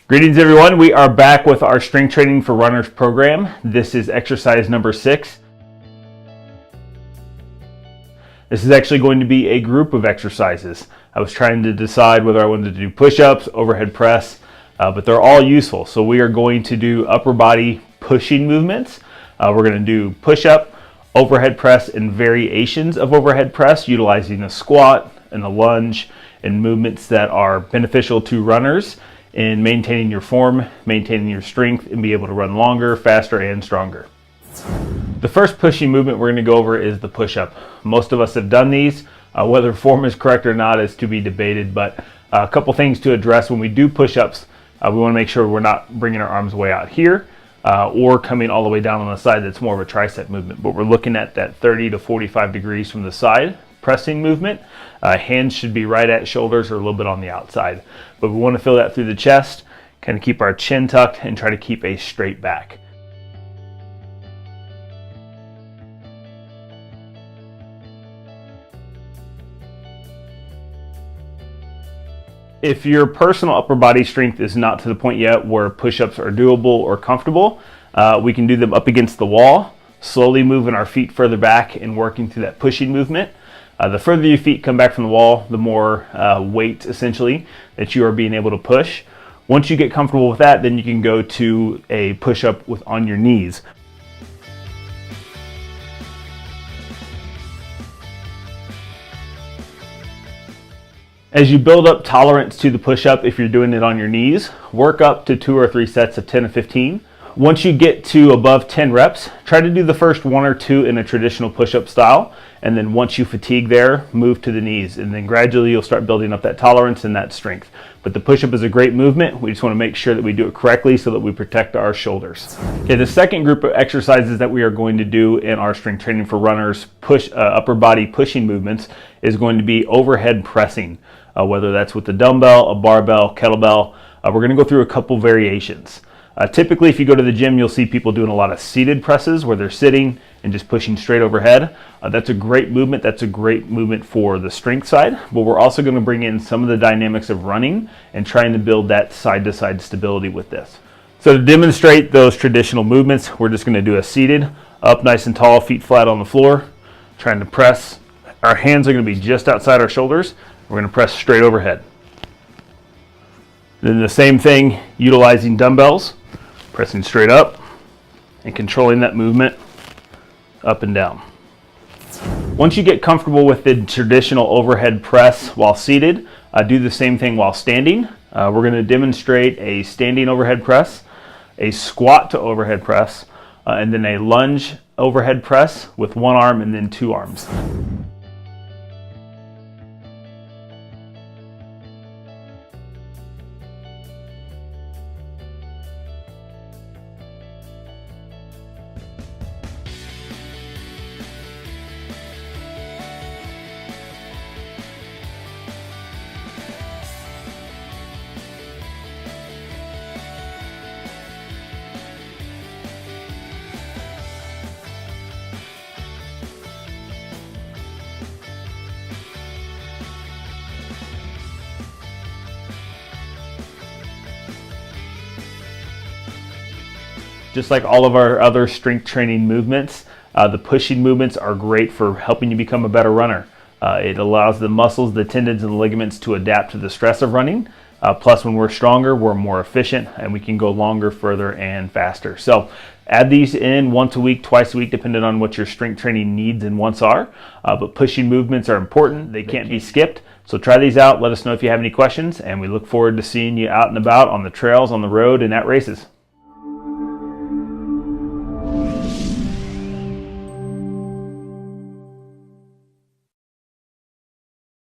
Greetings everyone, we are back with our strength training for runners program. This is exercise number 6. This is actually going to be a group of exercises. I was trying to decide whether I wanted to do push-ups, overhead press, but they're all useful. So we are going to do upper body pushing movements. We're going to do push-up, overhead press, and variations of overhead press utilizing a squat and a lunge and movements that are beneficial to runners in maintaining your form, maintaining your strength, and be able to run longer, faster, and stronger. The first pushing movement we're going to go over is the push-up. Most of us have done these. Whether form is correct or not is to be debated, but a couple things to address when we do push-ups. We want to make sure we're not bringing our arms way out here or coming all the way down on the side. That's more of a tricep movement, but we're looking at that 30 to 45 degrees from the side pressing movement. Hands should be right at shoulders or a little bit on the outside, but we want to feel that through the chest, kind of keep our chin tucked and try to keep a straight back. If your personal upper body strength is not to the point yet where push-ups are doable or comfortable, we can do them up against the wall, slowly moving our feet further back and working through that pushing movement. The further your feet come back from the wall, the more weight essentially that you are being able to push. Once you get comfortable with that, then you can go to a push-up on your knees. As you build up tolerance to the push-up, if you're doing it on your knees, work up to 2 or 3 sets of 10 to 15. Once you get to above 10 reps, try to do the first 1 or 2 in a traditional push-up style, and then once you fatigue there, move to the knees, and then gradually you'll start building up that tolerance and that strength. But the push-up is a great movement. We just want to make sure that we do it correctly so that we protect our shoulders. Okay, the second group of exercises that we are going to do in our strength training for runners upper body pushing movements is going to be overhead pressing. Whether that's with the dumbbell, a barbell, kettlebell. We're going to go through a couple variations. Typically, if you go to the gym, you'll see people doing a lot of seated presses where they're sitting and just pushing straight overhead. That's a great movement. That's a great movement for the strength side, but we're also going to bring in some of the dynamics of running and trying to build that side-to-side stability with this. So to demonstrate those traditional movements, we're just going to do a seated, up nice and tall, feet flat on the floor, trying to press. Our hands are going to be just outside our shoulders. We're going to press straight overhead. Then the same thing, utilizing dumbbells, pressing straight up and controlling that movement up and down. Once you get comfortable with the traditional overhead press while seated, do the same thing while standing. We're going to demonstrate a standing overhead press, a squat to overhead press, and then a lunge overhead press with one arm and then 2 arms. Just like all of our other strength training movements, the pushing movements are great for helping you become a better runner. It allows the muscles, the tendons, and the ligaments to adapt to the stress of running. Plus, when we're stronger, we're more efficient, and we can go longer, further, and faster. So add these in once a week, twice a week, depending on what your strength training needs and wants are. But pushing movements are important. They can't be skipped. So try these out. Let us know if you have any questions, and we look forward to seeing you out and about on the trails, on the road, and at races.